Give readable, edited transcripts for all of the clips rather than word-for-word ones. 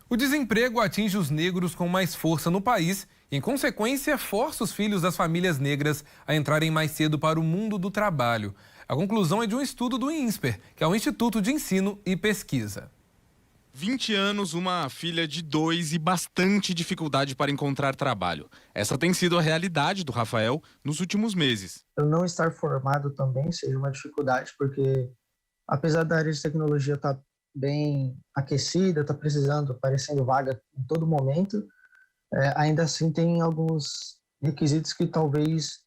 O desemprego atinge os negros com mais força no país e, em consequência, força os filhos das famílias negras a entrarem mais cedo para o mundo do trabalho. A conclusão é de um estudo do INSPER, que é o Instituto de Ensino e Pesquisa. 20 anos, uma filha de 2 e bastante dificuldade para encontrar trabalho. Essa tem sido a realidade do Rafael nos últimos meses. Eu não estar formado também seja uma dificuldade, porque apesar da área de tecnologia estar bem aquecida, está precisando, aparecendo vaga em todo momento, ainda assim tem alguns requisitos que talvez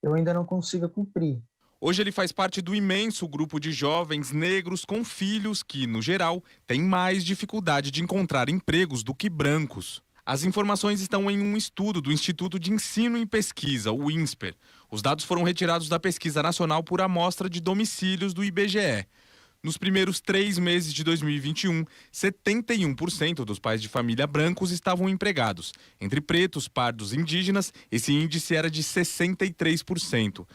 eu ainda não consiga cumprir. Hoje ele faz parte do imenso grupo de jovens negros com filhos que, no geral, têm mais dificuldade de encontrar empregos do que brancos. As informações estão em um estudo do Instituto de Ensino e Pesquisa, o INSPER. Os dados foram retirados da Pesquisa Nacional por Amostra de Domicílios do IBGE. Nos primeiros 3 meses de 2021, 71% dos pais de família brancos estavam empregados. Entre pretos, pardos e indígenas, esse índice era de 63%.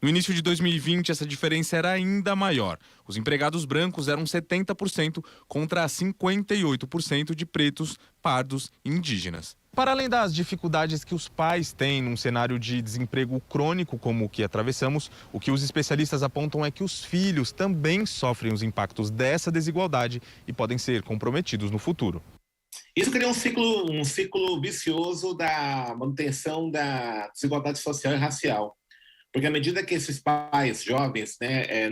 No início de 2020, essa diferença era ainda maior. Os empregados brancos eram 70% contra 58% de pretos, pardos e indígenas. Para além das dificuldades que os pais têm num cenário de desemprego crônico como o que atravessamos, o que os especialistas apontam é que os filhos também sofrem os impactos dessa desigualdade e podem ser comprometidos no futuro. Isso cria um ciclo vicioso da manutenção da desigualdade social e racial. Porque à medida que esses pais jovens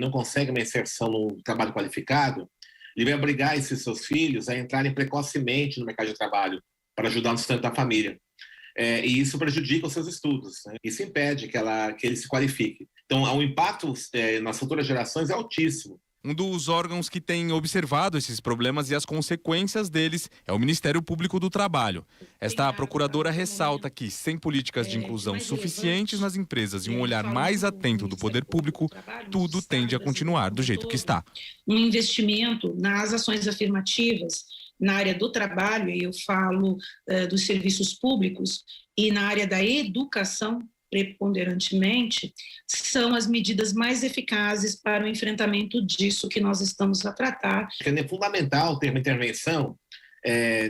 não conseguem uma inserção no trabalho qualificado, ele vai obrigar esses seus filhos a entrarem precocemente no mercado de trabalho para ajudar no sustento da família. E isso prejudica os seus estudos, né? Isso impede que ele se qualifique. Então, o impacto nas futuras gerações é altíssimo. Um dos órgãos que tem observado esses problemas e as consequências deles é o Ministério Público do Trabalho. Esta procuradora ressalta que, sem políticas de inclusão suficientes nas empresas e um olhar mais atento do poder público, tudo tende a continuar do jeito que está. Um investimento nas ações afirmativas na área do trabalho, e eu falo dos serviços públicos, e na área da educação, preponderantemente, são as medidas mais eficazes para o enfrentamento disso que nós estamos a tratar. É fundamental ter uma intervenção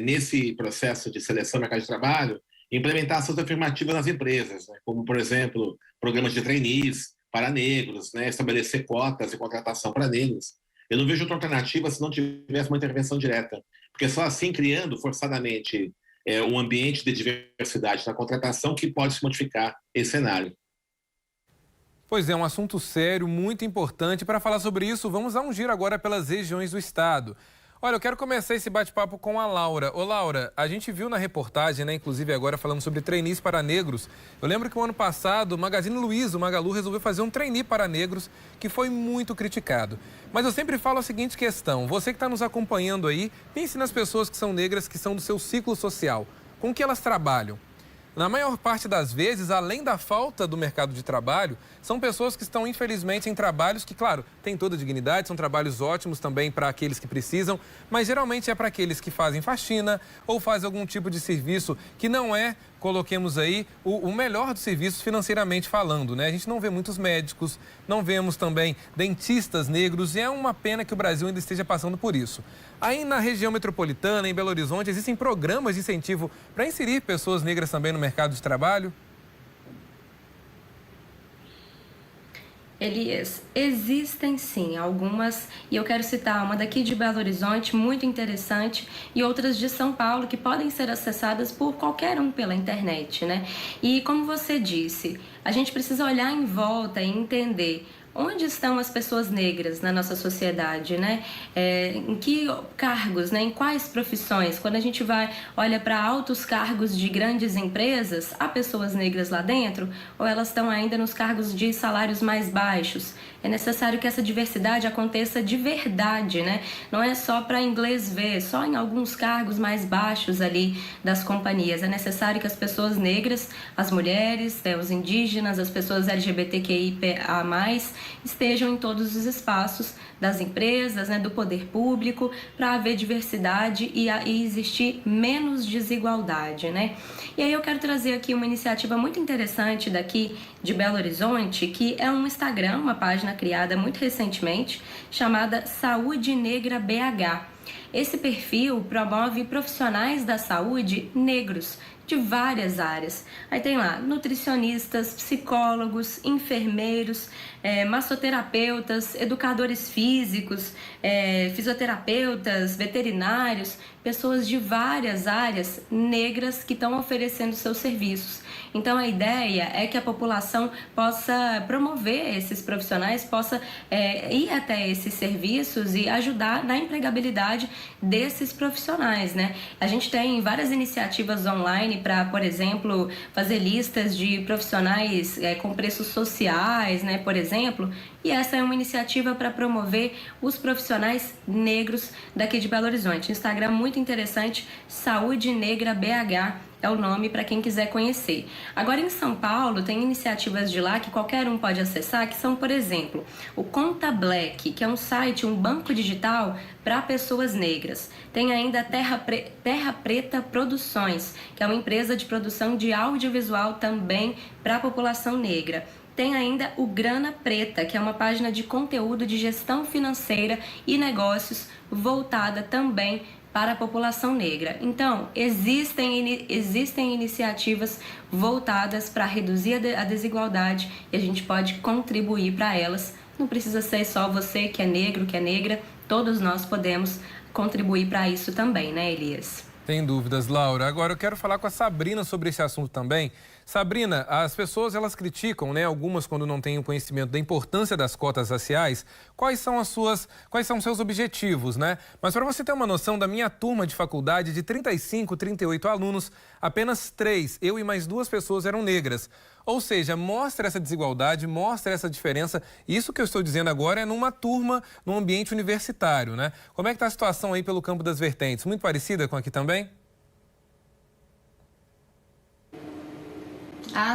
nesse processo de seleção do mercado de trabalho, implementar ações afirmativas nas empresas, né? Como, por exemplo, programas de trainees para negros, né? Estabelecer cotas de contratação para negros. Eu não vejo outra alternativa se não tivesse uma intervenção direta, porque só assim, criando forçadamente um ambiente de diversidade na contratação, que pode se modificar esse cenário. Pois é, um assunto sério, muito importante. Para falar sobre isso, vamos dar um giro agora pelas regiões do estado. Olha, eu quero começar esse bate-papo com a Laura. Ô, Laura, a gente viu na reportagem, né, inclusive agora falando sobre trainees para negros. Eu lembro que o ano passado o Magazine Luiza, o Magalu, resolveu fazer um trainee para negros que foi muito criticado. Mas eu sempre falo a seguinte questão: você que está nos acompanhando aí, pense nas pessoas que são negras, que são do seu ciclo social. Com que elas trabalham? Na maior parte das vezes, além da falta do mercado de trabalho, são pessoas que estão, infelizmente, em trabalhos que, claro, têm toda a dignidade, são trabalhos ótimos também para aqueles que precisam, mas geralmente é para aqueles que fazem faxina ou fazem algum tipo de serviço que não é, coloquemos aí, o melhor dos serviços financeiramente falando, né? A gente não vê muitos médicos, não vemos também dentistas negros e é uma pena que o Brasil ainda esteja passando por isso. Aí na região metropolitana, em Belo Horizonte, existem programas de incentivo para inserir pessoas negras também no mercado de trabalho? Elias, existem sim algumas, e eu quero citar uma daqui de Belo Horizonte, muito interessante, e outras de São Paulo, que podem ser acessadas por qualquer um pela internet, né? E como você disse, a gente precisa olhar em volta e entender onde estão as pessoas negras na nossa sociedade, né? Em que cargos, né? Em quais profissões? Quando a gente olha para altos cargos de grandes empresas, há pessoas negras lá dentro ou elas estão ainda nos cargos de salários mais baixos? É necessário que essa diversidade aconteça de verdade, né? Não é só para inglês ver, só em alguns cargos mais baixos ali das companhias. É necessário que as pessoas negras, as mulheres, os indígenas, as pessoas LGBTQIA+, estejam em todos os espaços das empresas, né, do poder público, para haver diversidade e existir menos desigualdade, né? E aí eu quero trazer aqui uma iniciativa muito interessante daqui de Belo Horizonte, que é um Instagram, uma página criada muito recentemente, chamada Saúde Negra BH. Esse perfil promove profissionais da saúde negros, de várias áreas. Aí tem lá nutricionistas, psicólogos, enfermeiros, massoterapeutas, educadores físicos, fisioterapeutas, veterinários, pessoas de várias áreas negras que estão oferecendo seus serviços. Então a ideia é que a população possa promover esses profissionais, possa ir até esses serviços e ajudar na empregabilidade desses profissionais, né? A gente tem várias iniciativas online para, por exemplo, fazer listas de profissionais com preços sociais, né, por exemplo, e essa é uma iniciativa para promover os profissionais negros daqui de Belo Horizonte. Instagram muito interessante, Saúde Negra BH é o nome para quem quiser conhecer. Agora em São Paulo tem iniciativas de lá que qualquer um pode acessar, que são, por exemplo, o Conta Black, que é um site, um banco digital para pessoas negras. Tem ainda a Terra Preta Produções, que é uma empresa de produção de audiovisual também para a população negra. Tem ainda o Grana Preta, que é uma página de conteúdo de gestão financeira e negócios voltada também para a população negra. Então, existem iniciativas voltadas para reduzir a desigualdade e a gente pode contribuir para elas. Não precisa ser só você que é negro, que é negra, todos nós podemos contribuir para isso também, né, Elias? Sem dúvidas, Laura. Agora eu quero falar com a Sabrina sobre esse assunto também. Sabrina, as pessoas elas criticam, né, algumas quando não têm o conhecimento da importância das cotas raciais. Quais são os seus objetivos, né? Mas para você ter uma noção, da minha turma de faculdade de 35, 38 alunos, apenas 3, eu e mais 2 pessoas eram negras. Ou seja, mostra essa desigualdade, mostra essa diferença. Isso que eu estou dizendo agora é numa turma, num ambiente universitário, né? Como é que está a situação aí pelo Campo das Vertentes? Muito parecida com aqui também?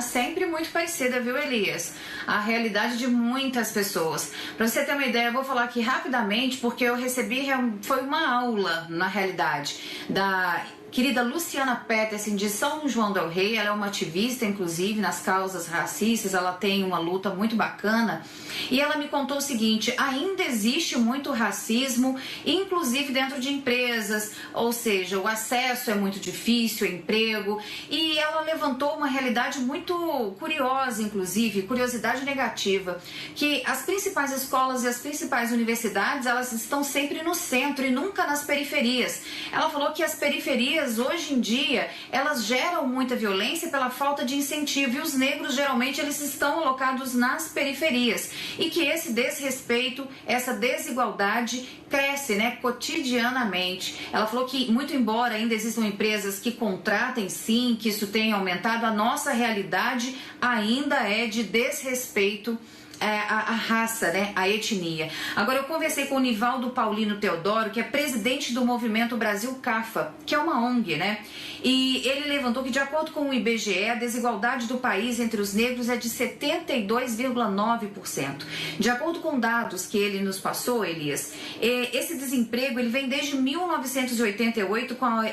Sempre muito parecida, viu, Elias? A realidade de muitas pessoas. Para você ter uma ideia, eu vou falar aqui rapidamente, porque eu recebi, foi uma aula, na realidade, da querida Luciana Peterson, de São João del Rei. Ela é uma ativista, inclusive, nas causas racistas. Ela tem uma luta muito bacana. E ela me contou o seguinte: ainda existe muito racismo, inclusive dentro de empresas. Ou seja, o acesso é muito difícil, o emprego. E ela levantou uma realidade muito curiosa, inclusive, curiosidade negativa, que as principais escolas e as principais universidades, elas estão sempre no centro e nunca nas periferias. Ela falou que as periferias hoje em dia, elas geram muita violência pela falta de incentivo, e os negros geralmente eles estão alocados nas periferias, e que esse desrespeito, essa desigualdade cresce, né, cotidianamente. Ela falou que, muito embora ainda existam empresas que contratem sim, que isso tenha aumentado, a nossa realidade ainda é de desrespeito a raça, né, a etnia. Agora, eu conversei com o Nivaldo Paulino Teodoro, que é presidente do Movimento Brasil CAFA, que é uma ONG, né? E ele levantou que, de acordo com o IBGE, a desigualdade do país entre os negros é de 72,9%. De acordo com dados que ele nos passou, Elias, esse desemprego ele vem desde 1988 com a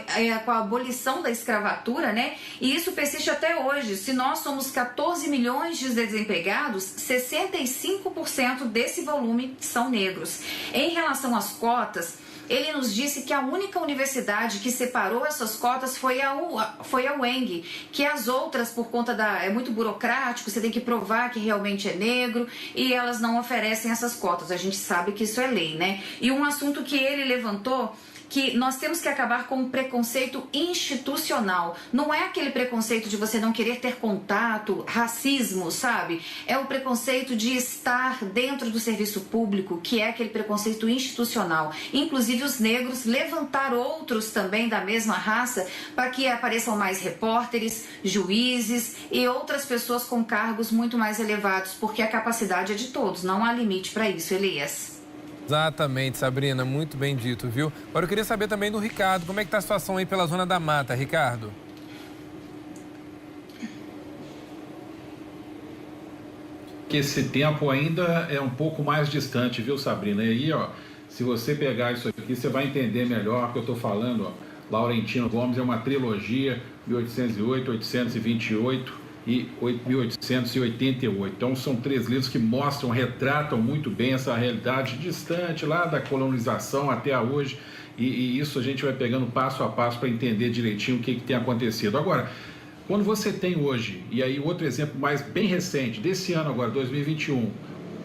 abolição da escravatura, né? E isso persiste até hoje. Se nós somos 14 milhões de desempregados, 65% desse volume são negros. Em relação às cotas, ele nos disse que a única universidade que separou essas cotas foi a UENG, que as outras, por conta é muito burocrático, você tem que provar que realmente é negro, e elas não oferecem essas cotas. A gente sabe que isso é lei, né? E um assunto que ele levantou, que nós temos que acabar com o preconceito institucional. Não é aquele preconceito de você não querer ter contato, racismo, sabe? É o preconceito de estar dentro do serviço público, que é aquele preconceito institucional. Inclusive os negros, levantar outros também da mesma raça para que apareçam mais repórteres, juízes e outras pessoas com cargos muito mais elevados, porque a capacidade é de todos, não há limite para isso, Elias. Exatamente, Sabrina, muito bem dito, viu? Agora eu queria saber também do Ricardo, como é que tá a situação aí pela Zona da Mata, Ricardo? Que esse tempo ainda é um pouco mais distante, viu, Sabrina? E aí, ó, se você pegar isso aqui, você vai entender melhor o que eu tô falando, ó. Laurentino Gomes é uma trilogia, 1808, 828 e 1888. Então são 3 livros que mostram, retratam muito bem essa realidade distante lá da colonização até hoje. e isso a gente vai pegando passo a passo para entender direitinho o que tem acontecido. Agora, quando você tem hoje, e aí outro exemplo mais bem recente, desse ano agora, 2021,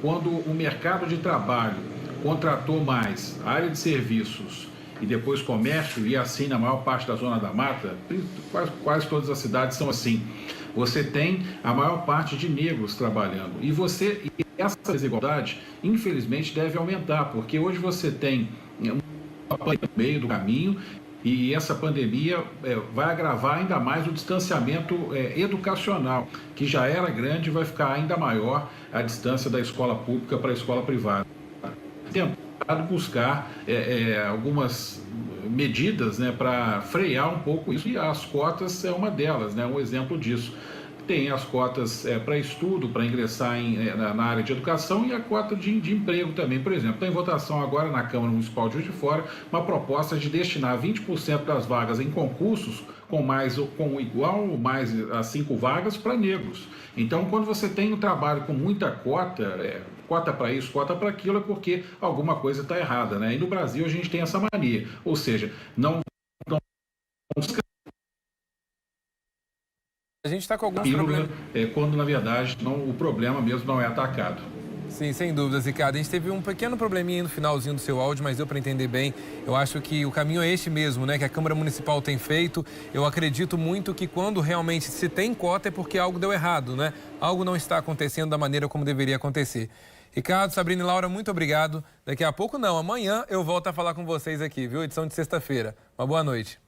quando o mercado de trabalho contratou mais a área de serviços e depois comércio, e assim na maior parte da Zona da Mata, quase todas as cidades são assim, você tem a maior parte de negros trabalhando. E essa desigualdade, infelizmente, deve aumentar, porque hoje você tem uma pandemia no meio do caminho, e essa pandemia vai agravar ainda mais o distanciamento educacional, que já era grande e vai ficar ainda maior a distância da escola pública para a escola privada. Tentado buscar algumas medidas, né, para frear um pouco isso, e as cotas é uma delas, né, um exemplo disso. Tem as cotas para estudo, para ingressar na área de educação, e a cota de emprego também. Por exemplo, está em votação agora na Câmara Municipal de Juiz de Fora uma proposta de destinar 20% das vagas em concursos com igual ou mais a 5 vagas para negros. Então, quando você tem um trabalho com muita cota, cota para isso, cota para aquilo, é porque alguma coisa está errada, né? E no Brasil a gente tem essa mania, ou seja, a gente está com alguns problemas. Quando, na verdade, o problema mesmo não é atacado. Sim, sem dúvidas, Ricardo. A gente teve um pequeno probleminha no finalzinho do seu áudio, mas deu para entender bem. Eu acho que o caminho é este mesmo, né? Que a Câmara Municipal tem feito. Eu acredito muito que quando realmente se tem cota é porque algo deu errado, né? Algo não está acontecendo da maneira como deveria acontecer. Ricardo, Sabrina e Laura, muito obrigado. Daqui a pouco não, amanhã eu volto a falar com vocês aqui, viu? Edição de sexta-feira. Uma boa noite.